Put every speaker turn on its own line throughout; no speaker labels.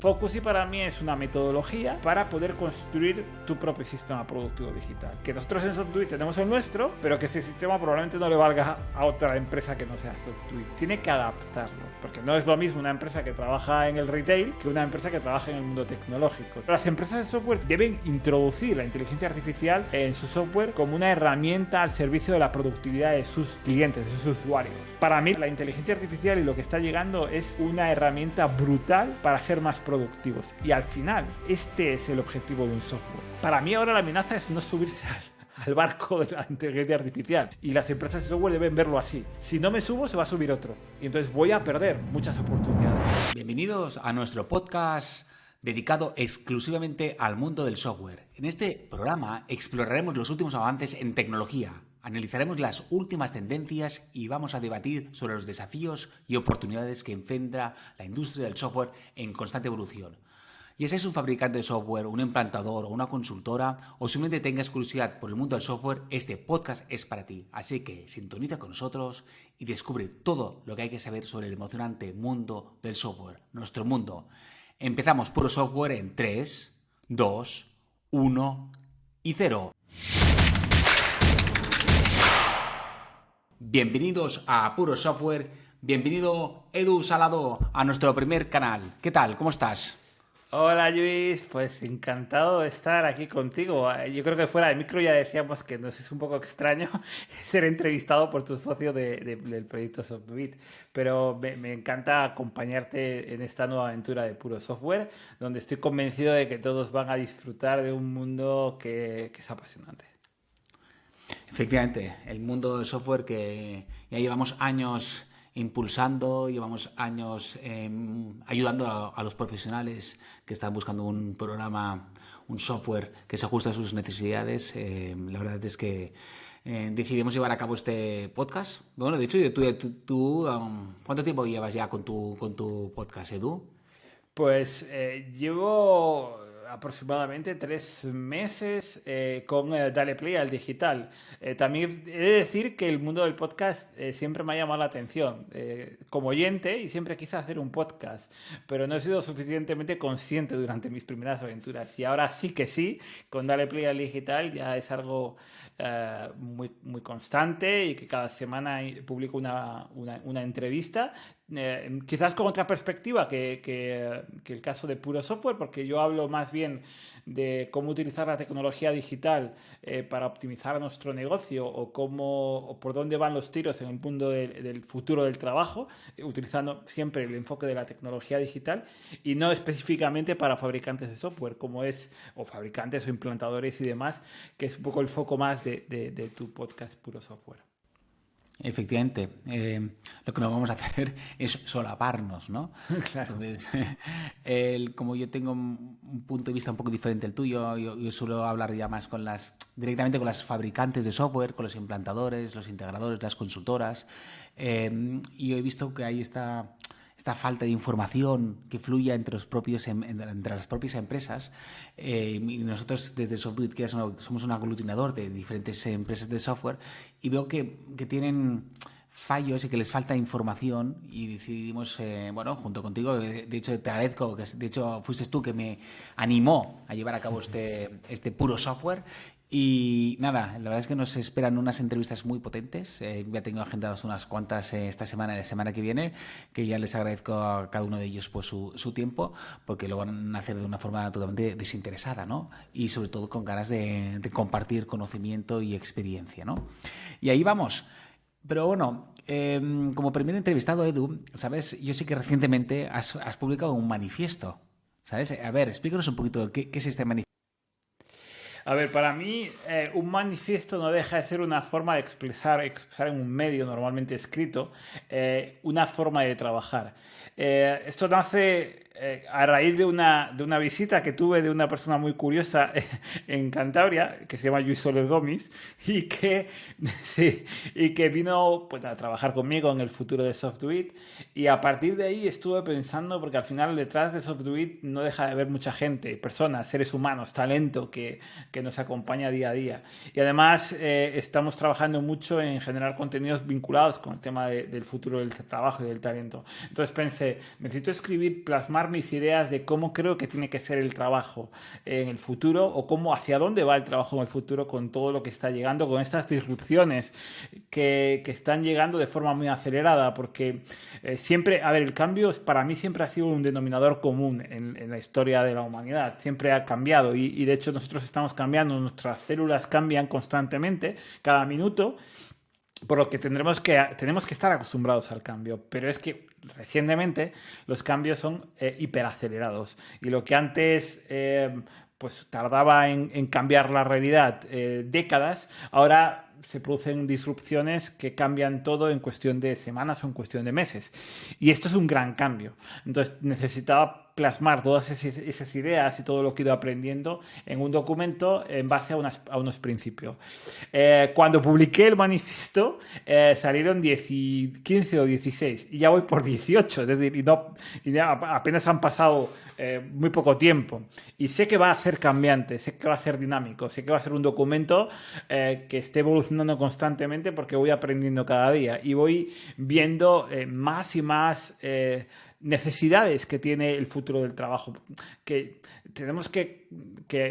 Focusy para mí es una metodología para poder construir tu propio sistema productivo digital. Que nosotros en Software tenemos el nuestro, pero que ese sistema probablemente no le valga a otra empresa que no sea Software. Tiene que adaptarlo, porque no es lo mismo una empresa que trabaja en el retail que una empresa que trabaja en el mundo tecnológico. Las empresas de software deben introducir la inteligencia artificial en su software como una herramienta al servicio de la productividad de sus clientes, de sus usuarios. Para mí, la inteligencia artificial y lo que está llegando es una herramienta brutal para ser más productivos. Y al final, este es el objetivo de un software. Para mí ahora la amenaza es no subirse al barco de la inteligencia artificial. Y las empresas de software deben verlo así. Si no me subo, se va a subir otro. Y entonces voy a perder muchas oportunidades.
Bienvenidos a nuestro podcast dedicado exclusivamente al mundo del software. En este programa exploraremos los últimos avances en tecnología, analizaremos las últimas tendencias y vamos a debatir sobre los desafíos y oportunidades que enfrenta la industria del software en constante evolución. Ya seas un fabricante de software, un implantador o una consultora, o simplemente tengas curiosidad por el mundo del software, este podcast es para ti. Así que sintoniza con nosotros y descubre todo lo que hay que saber sobre el emocionante mundo del software, nuestro mundo. Empezamos Puro Software en 3, 2, 1 y 0. Bienvenidos a Puro Software. Bienvenido Edu Salado a nuestro primer canal. ¿Qué tal? ¿Cómo estás?
Hola Luis, pues encantado de estar aquí contigo. Yo creo que fuera de micro ya decíamos que nos es un poco extraño ser entrevistado por tu socio del proyecto Software, pero me encanta acompañarte en esta nueva aventura de Puro Software, donde estoy convencido de que todos van a disfrutar de un mundo que es apasionante.
Efectivamente, el mundo del software que ya llevamos años impulsando, llevamos años ayudando a los profesionales que están buscando un programa, un software que se ajuste a sus necesidades. La verdad es que decidimos llevar a cabo este podcast. Bueno, de hecho, tú ¿cuánto tiempo llevas ya con tu podcast, Edu?
Pues llevo aproximadamente 3 meses con Dale Play al digital. También he de decir que el mundo del podcast siempre me ha llamado la atención como oyente y siempre quise hacer un podcast, pero no he sido suficientemente consciente durante mis primeras aventuras. Y ahora sí que sí, con Dale Play al digital ya es algo muy constante y que cada semana publico una entrevista. Quizás con otra perspectiva que el caso de Puro Software, porque yo hablo más bien de cómo utilizar la tecnología digital para optimizar nuestro negocio o por dónde van los tiros en el mundo del futuro del trabajo, utilizando siempre el enfoque de la tecnología digital y no específicamente para fabricantes de software, como es, o fabricantes o implantadores y demás, que es un poco el foco más de tu podcast Puro Software.
Efectivamente, lo que no vamos a hacer es solaparnos, ¿no?
Claro.
Entonces, como yo tengo un punto de vista un poco diferente al tuyo, yo suelo hablar ya más directamente con las fabricantes de software, con los implantadores, los integradores, las consultoras, y yo he visto que hay esta falta de información que fluya entre las propias empresas. Y nosotros desde Software somos un aglutinador de diferentes empresas de software y veo que tienen fallos y que les falta información y decidimos, junto contigo, de hecho te agradezco, que de hecho fuiste tú que me animó a llevar a cabo este Puro Software. Y nada, la verdad es que nos esperan unas entrevistas muy potentes. Ya tengo agendadas unas cuantas esta semana y la semana que viene, que ya les agradezco a cada uno de ellos por su tiempo, porque lo van a hacer de una forma totalmente desinteresada, ¿no? Y sobre todo con ganas de compartir conocimiento y experiencia, ¿no? Y ahí vamos. Pero bueno, como primer entrevistado, Edu, ¿sabes? Yo sé que recientemente has publicado un manifiesto, ¿sabes? A ver, explícanos un poquito qué es este manifiesto.
A ver, para mí un manifiesto no deja de ser una forma de expresar en un medio normalmente escrito, una forma de trabajar. Esto nace a raíz de una visita que tuve de una persona muy curiosa en Cantabria, que se llama Lluís Soler Gómez, sí, y que vino pues, a trabajar conmigo en el futuro de Software. Y a partir de ahí estuve pensando, porque al final detrás de Software no deja de haber mucha gente, personas, seres humanos, talento que nos acompaña día a día. Y además estamos trabajando mucho en generar contenidos vinculados con el tema del futuro del trabajo y del talento. Entonces pensé, necesito escribir, plasmar mis ideas de cómo creo que tiene que ser el trabajo en el futuro o cómo, hacia dónde va el trabajo en el futuro con todo lo que está llegando, con estas disrupciones que están llegando de forma muy acelerada, porque siempre, a ver, el cambio para mí siempre ha sido un denominador común en la historia de la humanidad, siempre ha cambiado y de hecho nosotros estamos cambiando, nuestras células cambian constantemente, cada minuto, por lo que tenemos que estar acostumbrados al cambio. Pero es que recientemente los cambios son hiperacelerados. Y lo que antes pues tardaba en cambiar la realidad décadas, ahora se producen disrupciones que cambian todo en cuestión de semanas o en cuestión de meses. Y esto es un gran cambio. Entonces necesitaba plasmar todas esas ideas y todo lo que he ido aprendiendo en un documento en base a unos principios. Cuando publiqué el manifiesto salieron 15 o 16 y ya voy por 18, es decir, y ya apenas han pasado muy poco tiempo. Y sé que va a ser cambiante, sé que va a ser dinámico, sé que va a ser un documento que esté evolucionando constantemente porque voy aprendiendo cada día y voy viendo más y más necesidades que tiene el futuro del trabajo, que tenemos que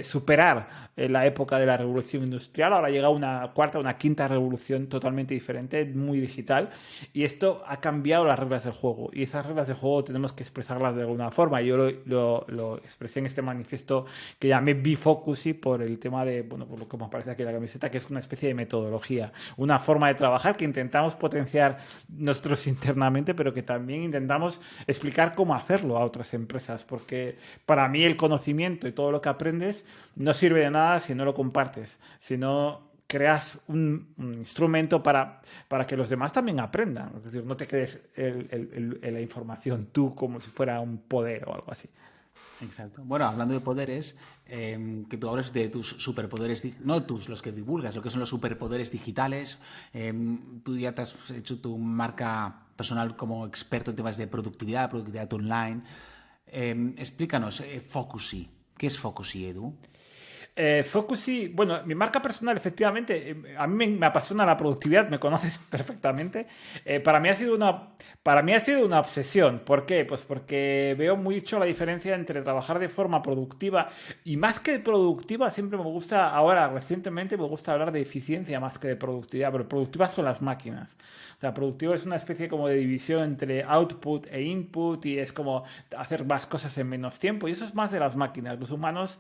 superar la época de la revolución industrial, ahora llega una cuarta, una quinta revolución totalmente diferente, muy digital, y esto ha cambiado las reglas del juego, y esas reglas del juego tenemos que expresarlas de alguna forma. Yo lo expresé en este manifiesto que llamé Bifocusy por el tema de, bueno, por lo que me aparece aquí en la camiseta, que es una especie de metodología, una forma de trabajar que intentamos potenciar nosotros internamente, pero que también intentamos explicar cómo hacerlo a otras empresas, porque para mí el conocimiento y todo lo que aprendes no sirve de nada si no lo compartes, si no creas un instrumento para que los demás también aprendan. Es decir, no te quedes la información tú como si fuera un poder o algo así.
Exacto. Bueno, hablando de poderes, que tú hablas de tus superpoderes, no los que divulgas, lo que son los superpoderes digitales. Tú ya te has hecho tu marca personal como experto en temas de productividad online. Explícanos, Focusy. ¿Qué es Focusy, Edu?
Focusy, bueno, mi marca personal, efectivamente, a mí me apasiona la productividad, me conoces perfectamente. Para mí ha sido una obsesión. ¿Por qué? Pues porque veo mucho la diferencia entre trabajar de forma productiva y más que productiva, siempre me gusta, ahora recientemente me gusta hablar de eficiencia más que de productividad, pero productivas son las máquinas. O sea, productivo es una especie como de división entre output e input y es como hacer más cosas en menos tiempo y eso es más de las máquinas. Los humanos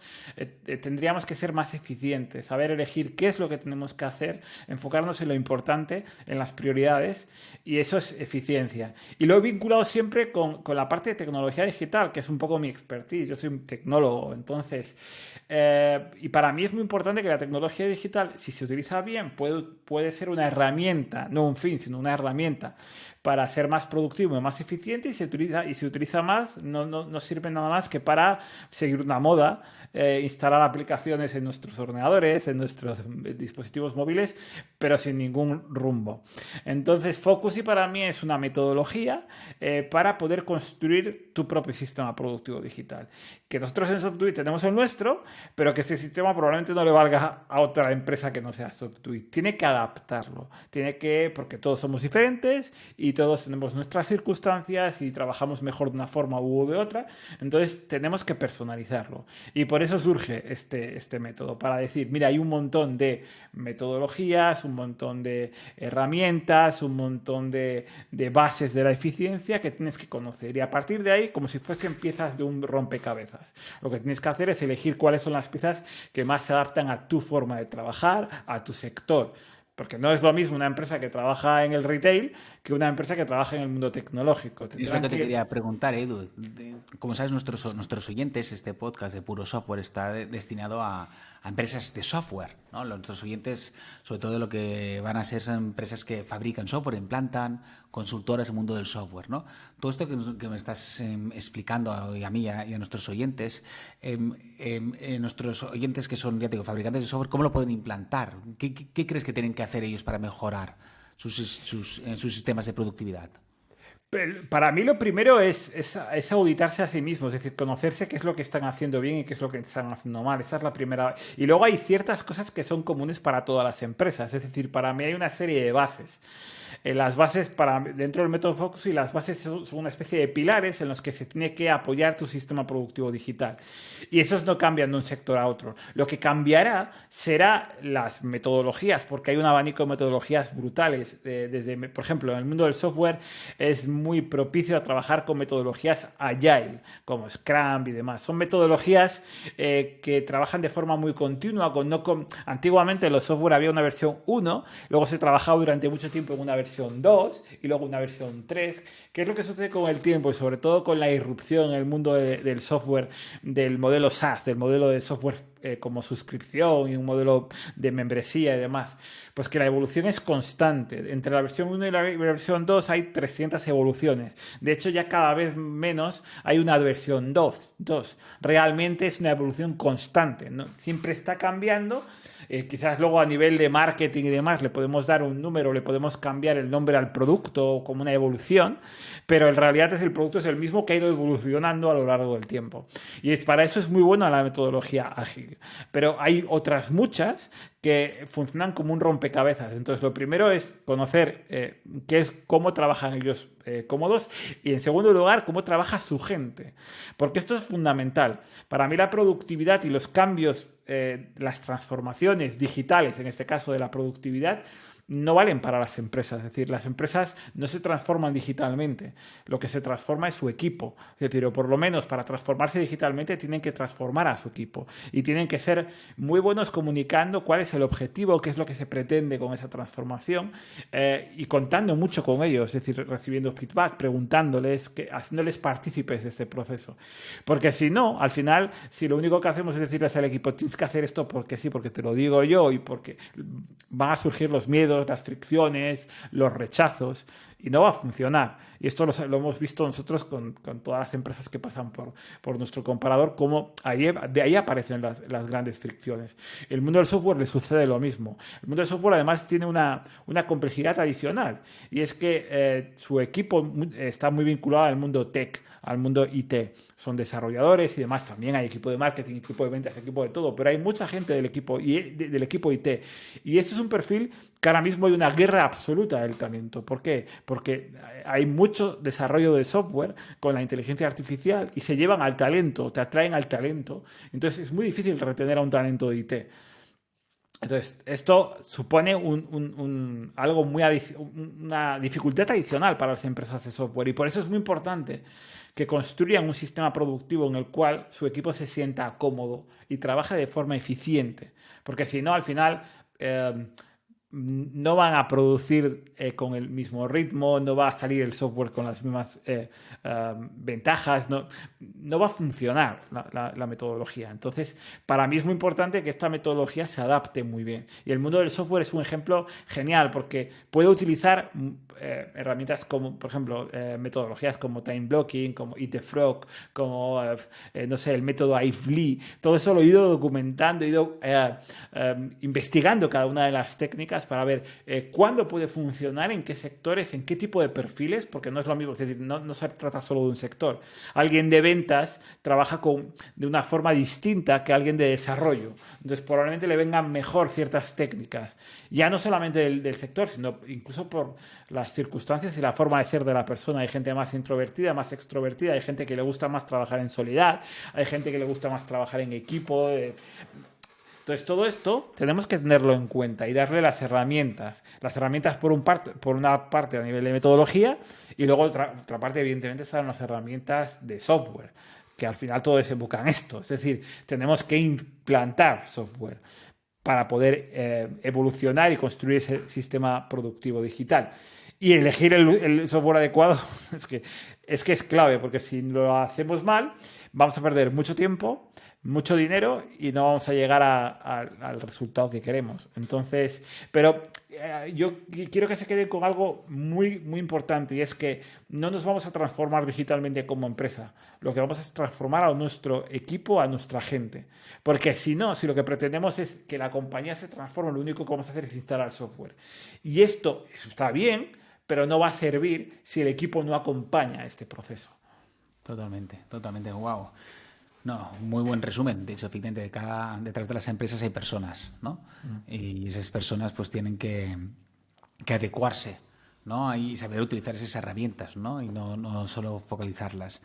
tendríamos que ser más eficientes, saber elegir qué es lo que tenemos que hacer, enfocarnos en lo importante, en las prioridades y eso es eficiencia. Y lo he vinculado siempre con la parte de tecnología digital, que es un poco mi expertise. Yo soy un tecnólogo, entonces, y para mí es muy importante que la tecnología digital, si se utiliza bien, puede ser una herramienta, no un fin, sino una herramienta para ser más productivo y más eficiente y se utiliza más, no sirve nada más que para seguir una moda, instalar aplicaciones en nuestros ordenadores, en nuestros dispositivos móviles, pero sin ningún rumbo. Entonces, Focusy para mí es una metodología para poder construir tu propio sistema productivo digital. Que nosotros en Software tenemos el nuestro, pero que ese sistema probablemente no le valga a otra empresa que no sea Software. Tiene que adaptarlo, porque todos somos diferentes y todos tenemos nuestras circunstancias y trabajamos mejor de una forma u de otra, entonces tenemos que personalizarlo. Y por eso surge este método, para decir, mira, hay un montón de metodologías, un montón de herramientas, un montón de bases de la eficiencia que tienes que conocer. Y a partir de ahí, como si fuesen piezas de un rompecabezas, lo que tienes que hacer es elegir cuáles son las piezas que más se adaptan a tu forma de trabajar, a tu sector. Porque no es lo mismo una empresa que trabaja en el retail que una empresa que trabaja en el mundo tecnológico.
Es lo que te quería preguntar, Edu. Como sabes, nuestros oyentes, este podcast de Puro Software está destinado a empresas de software, ¿no? Nuestros oyentes, sobre todo lo que van a ser, son empresas que fabrican software, implantan, consultoras en el mundo del software, ¿no? Todo esto que me estás explicando a mí y a nuestros oyentes, nuestros oyentes que son, ya te digo, fabricantes de software, ¿cómo lo pueden implantar? ¿Qué crees que tienen que hacer ellos para mejorar sus sistemas de productividad?
Para mí lo primero es auditarse a sí mismos, es decir, conocerse qué es lo que están haciendo bien y qué es lo que están haciendo mal. Esa es la primera. Y luego hay ciertas cosas que son comunes para todas las empresas, es decir, para mí hay una serie de bases. las bases dentro del método Focus, y las bases son una especie de pilares en los que se tiene que apoyar tu sistema productivo digital. Y esos no cambian de un sector a otro. Lo que cambiará será las metodologías, porque hay un abanico de metodologías brutales. Por ejemplo, en el mundo del software es muy propicio a trabajar con metodologías agile, como Scrum y demás. Son metodologías que trabajan de forma muy continua. Antiguamente en los software había una versión 1, luego se trabajaba durante mucho tiempo en una versión 2 y luego una versión 3. ¿Qué es lo que sucede con el tiempo y sobre todo con la irrupción en el mundo del software, del modelo SaaS, del modelo de software como suscripción y un modelo de membresía y demás? Pues que la evolución es constante. Entre la versión 1 y la versión 2 hay 300 evoluciones. De hecho, ya cada vez menos hay una versión 2. Realmente es una evolución constante, ¿no? Siempre está cambiando. Quizás luego a nivel de marketing y demás le podemos dar un número, le podemos cambiar el nombre al producto como una evolución, pero en realidad el producto es el mismo que ha ido evolucionando a lo largo del tiempo. Y para eso es muy buena la metodología ágil. Pero hay otras muchas que funcionan como un rompecabezas. Entonces, lo primero es conocer cómo trabajan ellos cómodos, y en segundo lugar, cómo trabaja su gente. Porque esto es fundamental. Para mí la productividad y los cambios, las transformaciones digitales, en este caso de la productividad, no valen para las empresas. Es decir, las empresas no se transforman digitalmente. Lo que se transforma es su equipo. Es decir, o por lo menos para transformarse digitalmente tienen que transformar a su equipo. Y tienen que ser muy buenos comunicando cuál es el objetivo, qué es lo que se pretende con esa transformación, y contando mucho con ellos. Es decir, recibiendo feedback, preguntándoles, haciéndoles partícipes de este proceso. Porque si no, al final, si lo único que hacemos es decirles al equipo, tienes que hacer esto porque sí, porque te lo digo yo y porque van a surgir los miedos, las fricciones, los rechazos, y no va a funcionar. Y esto lo hemos visto nosotros con todas las empresas que pasan por nuestro comparador, como de ahí aparecen las grandes fricciones. El mundo del software le sucede lo mismo. El mundo del software además tiene una complejidad adicional, y es que su equipo está muy vinculado al mundo tech, al mundo IT. Son desarrolladores y demás. También hay equipo de marketing, equipo de ventas, equipo de todo, pero hay mucha gente del equipo IT. Y este es un perfil que ahora mismo hay una guerra absoluta del talento. ¿Por qué? Porque hay mucho desarrollo de software con la inteligencia artificial y se llevan al talento, te atraen al talento. Entonces es muy difícil retener a un talento de IT. Entonces, esto supone una dificultad adicional para las empresas de software, y por eso es muy importante que construyan un sistema productivo en el cual su equipo se sienta cómodo y trabaje de forma eficiente, porque si no, al final no van a producir con el mismo ritmo, no va a salir el software con las mismas ventajas, no va a funcionar la metodología. Entonces, para mí es muy importante que esta metodología se adapte muy bien. Y el mundo del software es un ejemplo genial, porque puede utilizar herramientas como, por ejemplo, metodologías como time blocking, como Eat the Frog, como, no sé, el método IFLI. Todo eso lo he ido documentando, he ido investigando cada una de las técnicas para ver cuándo puede funcionar, en qué sectores, en qué tipo de perfiles, porque no es lo mismo. Es decir, no se trata solo de un sector. Alguien de ventas trabaja de una forma distinta que alguien de desarrollo. Entonces, probablemente le vengan mejor ciertas técnicas. Ya no solamente del sector, sino incluso por las circunstancias y la forma de ser de la persona. Hay gente más introvertida, más extrovertida, hay gente que le gusta más trabajar en soledad, hay gente que le gusta más trabajar en equipo. Entonces, todo esto tenemos que tenerlo en cuenta y darle las herramientas. Las herramientas por una parte a nivel de metodología, y luego otra parte, evidentemente, son las herramientas de software, que al final todo desemboca en esto. Es decir, tenemos que implantar software para poder evolucionar y construir ese sistema productivo digital. Y elegir el software adecuado es que es clave, porque si lo hacemos mal, vamos a perder mucho tiempo, mucho dinero, y no vamos a llegar al resultado que queremos. Entonces, pero yo quiero que se queden con algo muy, muy importante, y es que no nos vamos a transformar digitalmente como empresa. Lo que vamos a es transformar a nuestro equipo, a nuestra gente. Porque si lo que pretendemos es que la compañía se transforme, lo único que vamos a hacer es instalar software. Y esto está bien, pero no va a servir si el equipo no acompaña este proceso.
Totalmente, totalmente. Wow. No, muy buen resumen. De hecho, efectivamente, detrás de las empresas hay personas, ¿no? Y esas personas pues tienen que adecuarse, ¿no? Y saber utilizar esas herramientas, ¿no? Y no solo focalizarlas.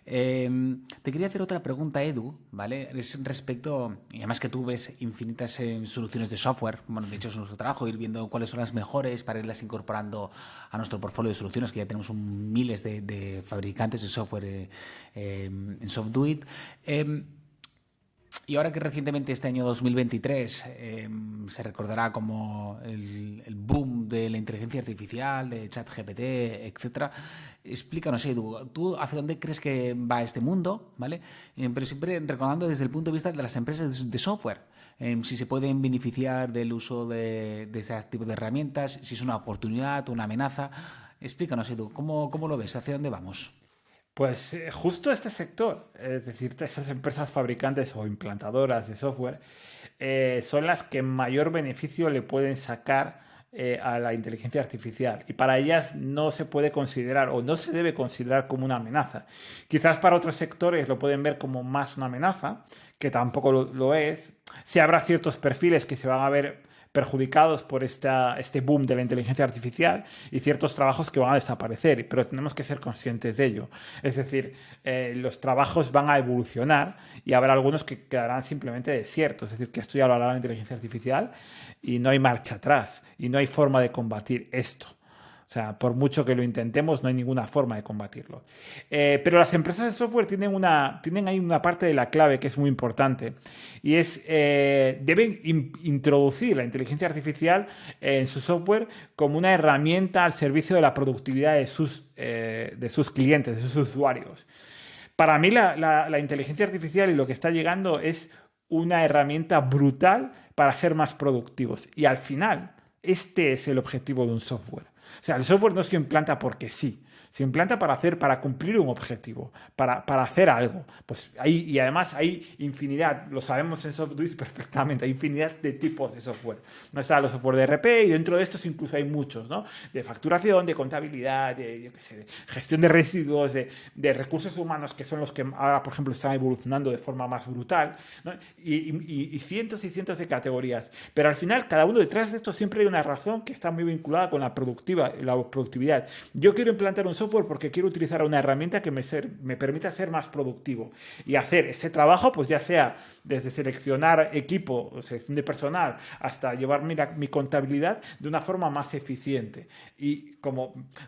Te quería hacer otra pregunta, Edu, ¿vale? Es respecto, y además que tú ves infinitas soluciones de software, bueno, de hecho es nuestro trabajo, ir viendo cuáles son las mejores para irlas incorporando a nuestro portfolio de soluciones, que ya tenemos miles de fabricantes de software en SoftDoIt. Y ahora que recientemente este año 2023 se recordará como el boom de la inteligencia artificial, de ChatGPT, etcétera, explícanos, Edu, ¿tú hacia dónde crees que va este mundo? ¿Vale? Pero siempre recordando desde el punto de vista de las empresas de software, si se pueden beneficiar del uso de ese tipo de herramientas, si es una oportunidad o una amenaza. Explícanos, Edu, ¿cómo lo ves? ¿Hacia dónde vamos?
Pues justo este sector, es decir, esas empresas fabricantes o implantadoras de software, son las que mayor beneficio le pueden sacar a la inteligencia artificial. Y para ellas no se puede considerar o no se debe considerar como una amenaza. Quizás para otros sectores lo pueden ver como más una amenaza, que tampoco lo es. Sí habrá ciertos perfiles que se van a ver perjudicados por este boom de la inteligencia artificial y ciertos trabajos que van a desaparecer, pero tenemos que ser conscientes de ello. Es decir, los trabajos van a evolucionar y habrá algunos que quedarán simplemente desiertos. Es decir, que esto ya lo hablará la inteligencia artificial y no hay marcha atrás y no hay forma de combatir esto. O sea, por mucho que lo intentemos, no hay ninguna forma de combatirlo. Pero las empresas de software tienen ahí una parte de la clave que es muy importante. Y es, deben introducir la inteligencia artificial en su software como una herramienta al servicio de la productividad de sus clientes, de sus usuarios. Para mí la inteligencia artificial y lo que está llegando es una herramienta brutal para ser más productivos. Y al final, este es el objetivo de un software. O sea, el software no se implanta porque sí. Se implanta para cumplir un objetivo, para hacer algo. Pues y además hay infinidad, lo sabemos en SoftDoIt perfectamente, hay infinidad de tipos de software. No está los software de RP y dentro de estos incluso hay muchos, ¿no? De facturación, de contabilidad, de gestión de residuos, de recursos humanos, que son los que ahora, por ejemplo, están evolucionando de forma más brutal, ¿no? Y cientos y cientos de categorías. Pero al final, cada uno detrás de esto siempre hay una razón que está muy vinculada con la productividad. Yo quiero implantar un software porque quiero utilizar una herramienta que me permita ser más productivo y hacer ese trabajo, pues ya sea desde seleccionar equipo o selección de personal hasta llevar mi contabilidad de una forma más eficiente y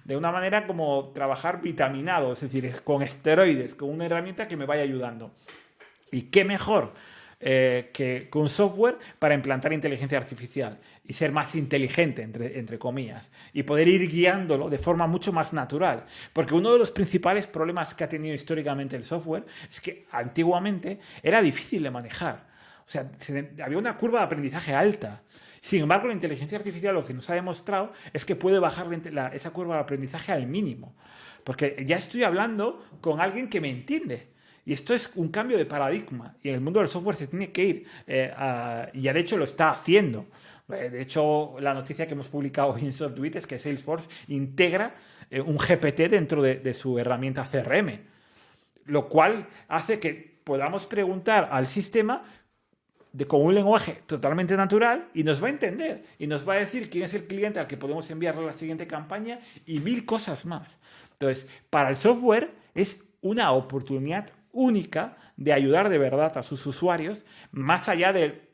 de una manera como trabajar vitaminado, es decir, con esteroides, con una herramienta que me vaya ayudando. ¿Y qué mejor que un software para implantar inteligencia artificial y ser más inteligente, entre comillas, y poder ir guiándolo de forma mucho más natural? Porque uno de los principales problemas que ha tenido históricamente el software es que antiguamente era difícil de manejar. O sea, había una curva de aprendizaje alta. Sin embargo, la inteligencia artificial lo que nos ha demostrado es que puede bajar esa curva de aprendizaje al mínimo. Porque ya estoy hablando con alguien que me entiende. Y esto es un cambio de paradigma. Y en el mundo del software se tiene que ir. Y ya de hecho lo está haciendo. De hecho, la noticia que hemos publicado hoy en SoftDoIt es que Salesforce integra un GPT dentro de su herramienta CRM. Lo cual hace que podamos preguntar al sistema con un lenguaje totalmente natural y nos va a entender. Y nos va a decir quién es el cliente al que podemos enviarle la siguiente campaña y 1000 cosas más. Entonces, para el software es una oportunidad única de ayudar de verdad a sus usuarios, más allá de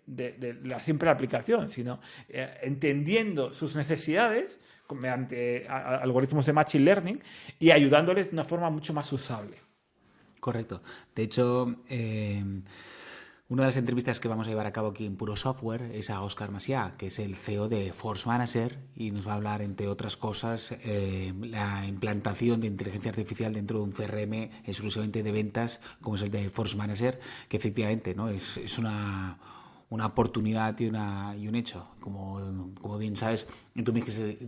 la simple aplicación, sino entendiendo sus necesidades mediante algoritmos de Machine Learning y ayudándoles de una forma mucho más usable.
Correcto. De hecho, una de las entrevistas que vamos a llevar a cabo aquí en Puro Software es a Óscar Macià, que es el CEO de Force Manager, y nos va a hablar, entre otras cosas, la implantación de inteligencia artificial dentro de un CRM exclusivamente de ventas, como es el de Force Manager, que efectivamente, ¿no? es una oportunidad y un hecho. Como bien sabes, tú me dijiste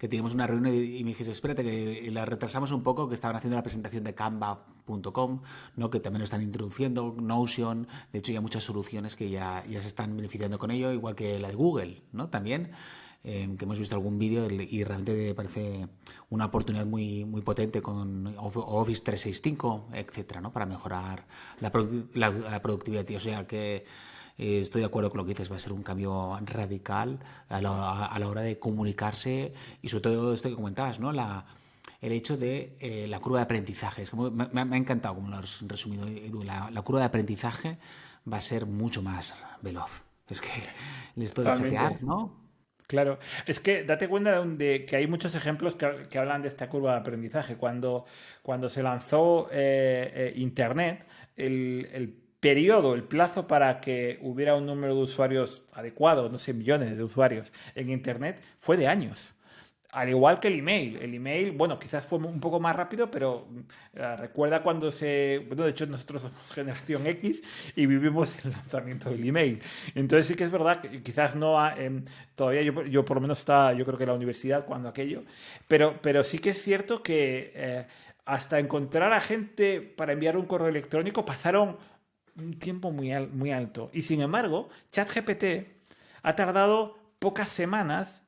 que teníamos una reunión y me dijiste, espérate, que la retrasamos un poco, que estaban haciendo la presentación de Canva.com, ¿no? Que también lo están introduciendo, Notion, de hecho hay muchas soluciones que ya se están beneficiando con ello, igual que la de Google, ¿no? También, que hemos visto algún vídeo y realmente me parece una oportunidad muy, muy potente con Office 365, etcétera, ¿no? Para mejorar la productividad. O sea que Estoy de acuerdo con lo que dices, va a ser un cambio radical a la hora de comunicarse y sobre todo esto que comentabas, ¿no? El hecho de la curva de aprendizaje. Es que me ha encantado como lo has resumido, Edu. La curva de aprendizaje va a ser mucho más veloz. Es que esto de
Totalmente.
chatear, ¿no?
Claro, es que date cuenta de que hay muchos ejemplos que hablan de esta curva de aprendizaje. Cuando se lanzó Internet, el periodo, el plazo para que hubiera un número de usuarios adecuado, no sé, millones de usuarios en Internet, fue de años. Al igual que el email. El email, bueno, quizás fue un poco más rápido, pero recuerda cuando Bueno, de hecho, nosotros somos generación X y vivimos el lanzamiento del email. Entonces sí que es verdad que quizás no todavía yo por lo menos estaba, yo creo que en la universidad cuando aquello, pero sí que es cierto que hasta encontrar a gente para enviar un correo electrónico pasaron un tiempo muy alto. Y sin embargo, ChatGPT ha tardado pocas semanas,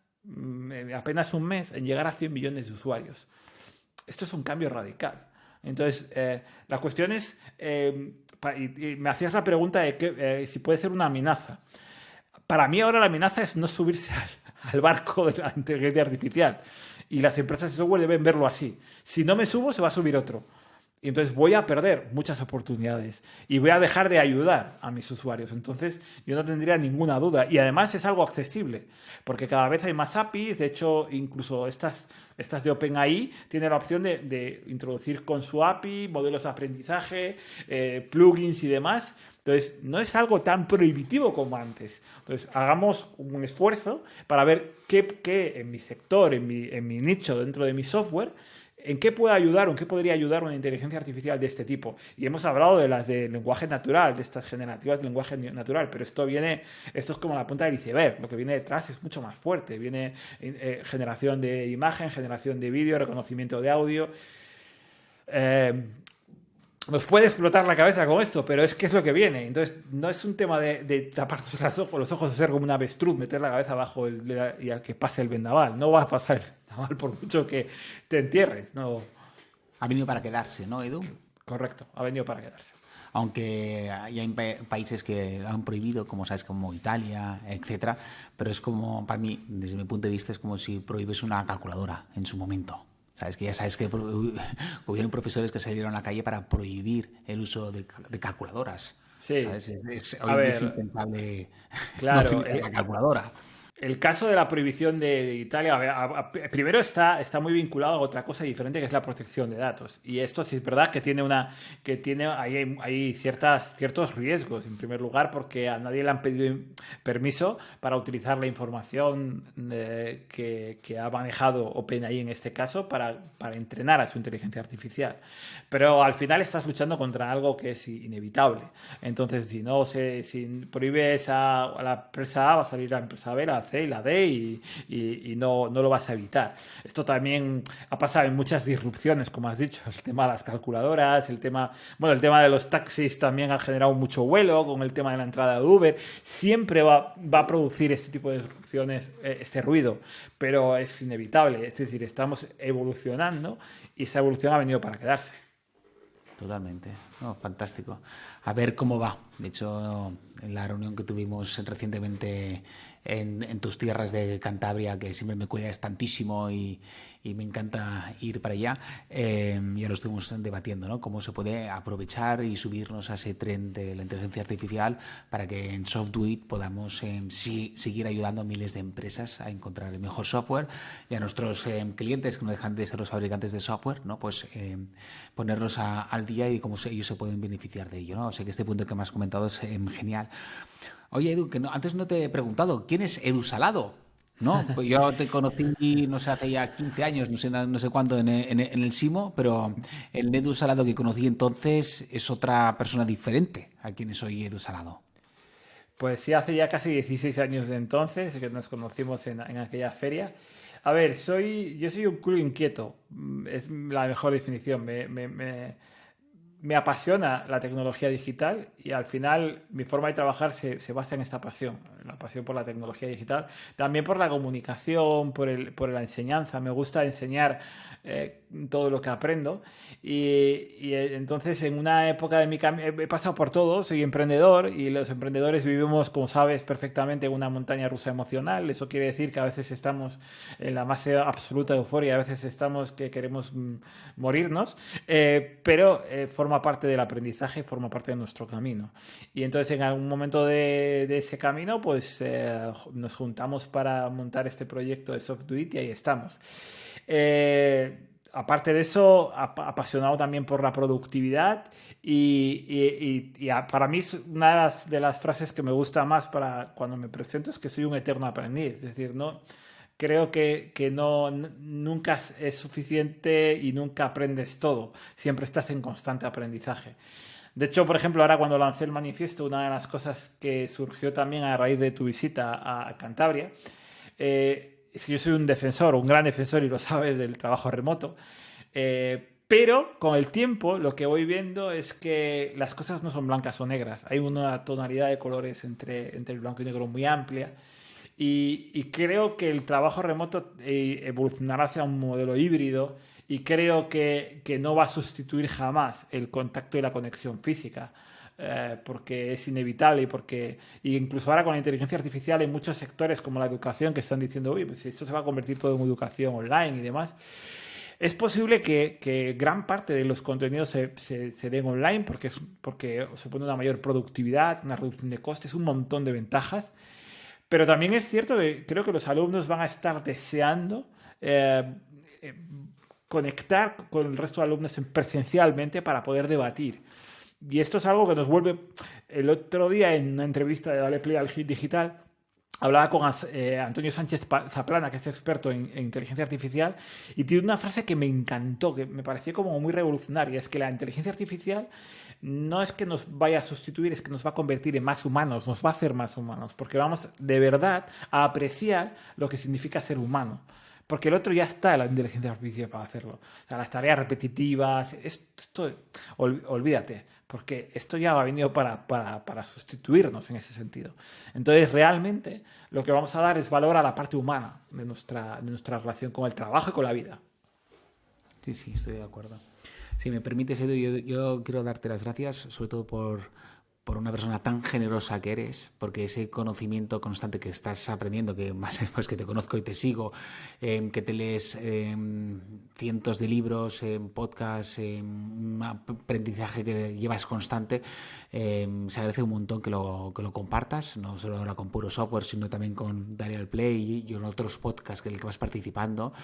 apenas un mes, en llegar a 100 millones de usuarios. Esto es un cambio radical. Entonces, la cuestión es, y me hacías la pregunta de si puede ser una amenaza. Para mí ahora la amenaza es no subirse al barco de la inteligencia artificial. Y las empresas de software deben verlo así. Si no me subo, se va a subir otro. Y entonces voy a perder muchas oportunidades y voy a dejar de ayudar a mis usuarios. Entonces yo no tendría ninguna duda. Y además es algo accesible, porque cada vez hay más APIs. De hecho, incluso estas de OpenAI tienen la opción de introducir con su API modelos de aprendizaje, plugins y demás. Entonces, no es algo tan prohibitivo como antes. Entonces, hagamos un esfuerzo para ver qué en mi sector, en mi nicho, dentro de mi software, ¿en qué puede ayudar o en qué podría ayudar una inteligencia artificial de este tipo? Y hemos hablado de las de lenguaje natural, de estas generativas de lenguaje natural, pero esto es como la punta del iceberg. Lo que viene detrás es mucho más fuerte. Viene generación de imagen, generación de vídeo, reconocimiento de audio. Eh, Nos puede explotar la cabeza con esto, pero es que es lo que viene. Entonces, no es un tema de taparnos los ojos, hacer como un avestruz, meter la cabeza abajo y a que pase el vendaval. No va a pasar el vendaval por mucho que te entierres. No.
Ha venido para quedarse, ¿no, Edu?
Correcto, ha venido para quedarse.
Aunque hay países que lo han prohibido, como sabes, como Italia, etcétera, pero es como, para mí, desde mi punto de vista, es como si prohíbes una calculadora en su momento. ¿Sabes? Que ya sabes que hubieron profesores que salieron a la calle para prohibir el uso de calculadoras.
Sí.
¿Sabes?
A
Hoy en día es
ver,
impensable no
claro,
utilizar la calculadora.
el caso de la prohibición de Italia, a ver, primero está muy vinculado a otra cosa diferente que es la protección de datos. Y esto sí es verdad que hay ciertos riesgos. En primer lugar, porque a nadie le han pedido permiso para utilizar la información que ha manejado OpenAI en este caso para entrenar a su inteligencia artificial. Pero al final estás luchando contra algo que es inevitable. Entonces, si prohíbes a la empresa A, va a salir la empresa B, la C y la D y no lo vas a evitar. Esto también ha pasado en muchas disrupciones, como has dicho, el tema de las calculadoras, el tema de los taxis también ha generado mucho vuelo con el tema de la entrada de Uber. Siempre va a producir este tipo de disrupciones, este ruido, pero es inevitable. Es decir, estamos evolucionando y esa evolución ha venido para quedarse.
Totalmente. No, fantástico. A ver cómo va. De hecho, en la reunión que tuvimos recientemente en tus tierras de Cantabria, que siempre me cuidas tantísimo y me encanta ir para allá, ya lo estuvimos debatiendo, ¿no? Cómo se puede aprovechar y subirnos a ese tren de la inteligencia artificial para que en SoftDuit podamos seguir ayudando a miles de empresas a encontrar el mejor software y a nuestros clientes que no dejan de ser los fabricantes de software, ¿no? Pues ponerlos al día y cómo ellos se pueden beneficiar de ello, ¿no? O sea que este punto que me has comentado es genial. Oye, Edu, que antes no te he preguntado, ¿quién es Edu Salado? ¿No? Pues yo te conocí, no sé, hace ya 15 años, no sé cuánto, en el Simo, pero el Edu Salado que conocí entonces es otra persona diferente a quien soy Edu Salado.
Pues sí, hace ya casi 16 años de entonces que nos conocimos en aquella feria. A ver, yo soy un culo inquieto, es la mejor definición. Me apasiona la tecnología digital y al final mi forma de trabajar se basa en esta pasión. la pasión por la tecnología digital, también por la comunicación, por la enseñanza. Me gusta enseñar todo lo que aprendo y entonces en una época de mi camino he pasado por todo, soy emprendedor y los emprendedores vivimos, como sabes perfectamente, en una montaña rusa emocional. Eso quiere decir que a veces estamos en la más absoluta euforia, a veces estamos que queremos morirnos, pero forma parte del aprendizaje, forma parte de nuestro camino. Y entonces en algún momento de ese camino pues nos juntamos para montar este proyecto de SoftDoIt y ahí estamos. Aparte de eso, apasionado también por la productividad para mí una de las frases que me gusta más para cuando me presento es que soy un eterno aprendiz. Es decir, no, creo que nunca es suficiente y nunca aprendes todo. Siempre estás en constante aprendizaje. De hecho, por ejemplo, ahora cuando lancé el manifiesto, una de las cosas que surgió también a raíz de tu visita a Cantabria, es que yo soy un defensor, un gran defensor, y lo sabes, del trabajo remoto. Pero con el tiempo lo que voy viendo es que las cosas no son blancas o negras. Hay una tonalidad de colores entre el blanco y negro muy amplia. Y creo que el trabajo remoto evolucionará hacia un modelo híbrido y creo que no va a sustituir jamás el contacto y la conexión física. Porque es inevitable y incluso ahora con la inteligencia artificial hay muchos sectores como la educación que están diciendo, uy, pues esto se va a convertir todo en educación online y demás. Es posible que gran parte de los contenidos se den online porque supone una mayor productividad, una reducción de costes, un montón de ventajas. Pero también es cierto que creo que los alumnos van a estar deseando eh, conectar con el resto de alumnos presencialmente para poder debatir. Y esto es algo que nos vuelve... El otro día en una entrevista de Dale Play al Hit Digital, hablaba con Antonio Sánchez Zaplana, que es experto en inteligencia artificial, y tiene una frase que me encantó, que me pareció como muy revolucionaria, es que la inteligencia artificial no es que nos vaya a sustituir, es que nos va a convertir en más humanos, nos va a hacer más humanos, porque vamos de verdad a apreciar lo que significa ser humano. Porque el otro ya está, la inteligencia artificial, para hacerlo. O sea, las tareas repetitivas, olvídate, porque esto ya ha venido para sustituirnos en ese sentido. Entonces, realmente, lo que vamos a dar es valor a la parte humana de nuestra relación con el trabajo y con la vida.
Sí, sí, estoy de acuerdo. Si me permites, Edu, yo quiero darte las gracias, sobre todo por una persona tan generosa que eres, porque ese conocimiento constante que estás aprendiendo, que más pues que te conozco y te sigo, que te lees cientos de libros, podcasts, un aprendizaje que llevas constante, se agradece un montón que lo compartas, no solo ahora con Puro Software, sino también con Dale Play y en otros podcasts en el que vas participando.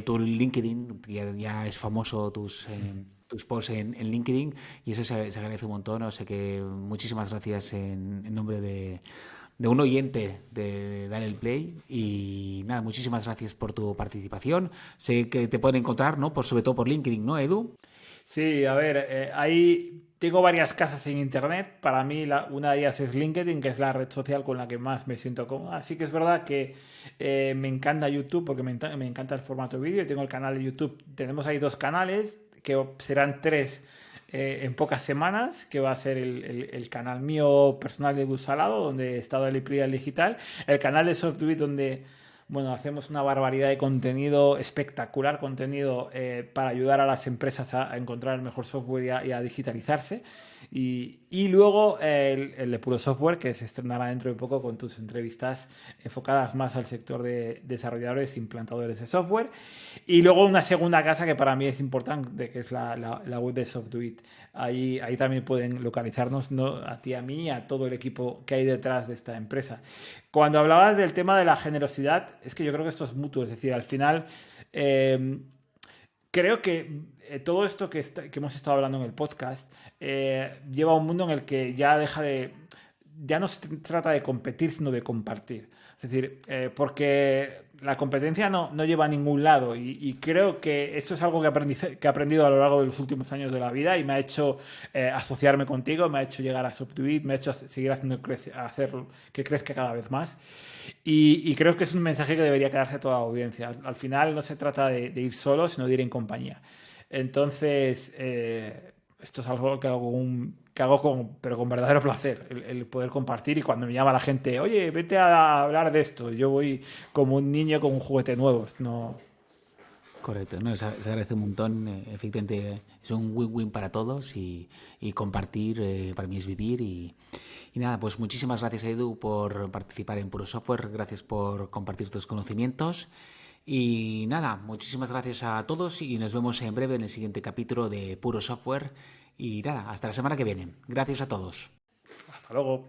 Tu LinkedIn, ya es famoso tus posts en LinkedIn y eso se agradece un montón. O sea que muchísimas gracias en nombre de un oyente de Dale Play y nada, muchísimas gracias por tu participación. Sé que te pueden encontrar, ¿no? Sobre todo por LinkedIn, ¿no, Edu?
Sí, a ver, ahí tengo varias casas en internet. Para mí una de ellas es LinkedIn, que es la red social con la que más me siento cómoda. Así que es verdad que me encanta YouTube porque me encanta el formato vídeo. Tengo el canal de YouTube. Tenemos ahí 2 canales, que serán 3 en pocas semanas, que va a ser el canal mío personal de Edu Salado, donde he estado en el digital, el canal de SoftDoIt, donde bueno, hacemos una barbaridad de contenido, espectacular contenido para ayudar a las empresas a encontrar el mejor software y a digitalizarse. Y luego el de Puro Software, que se estrenará dentro de poco con tus entrevistas enfocadas más al sector de desarrolladores e implantadores de software. Y luego una segunda casa que para mí es importante, que es la web de SoftDoIt. Ahí también pueden localizarnos, ¿no? A ti, a mí y a todo el equipo que hay detrás de esta empresa. Cuando hablabas del tema de la generosidad, es que yo creo que esto es mutuo. Es decir, al final, creo que todo esto que hemos estado hablando en el podcast lleva a un mundo en el que ya no se trata de competir, sino de compartir. Es decir, porque la competencia no lleva a ningún lado y creo que eso es algo que he aprendido a lo largo de los últimos años de la vida y me ha hecho asociarme contigo, me ha hecho llegar a SoftDoIt, me ha hecho seguir hacer que crezca cada vez más y creo que es un mensaje que debería quedarse a toda la audiencia. Al final no se trata de ir solo, sino de ir en compañía. Entonces, esto es algo que hago que hago pero con verdadero placer, el poder compartir, y cuando me llama la gente, oye, vete a hablar de esto, yo voy como un niño con un juguete nuevo. No.
Correcto, no, se agradece un montón. Efectivamente, es un win-win para todos y compartir para mí es vivir. Y nada, pues muchísimas gracias, Edu, por participar en Puro Software. Gracias por compartir tus conocimientos. Y nada, muchísimas gracias a todos y nos vemos en breve en el siguiente capítulo de Puro Software. Y nada, hasta la semana que viene. Gracias a todos.
Hasta luego.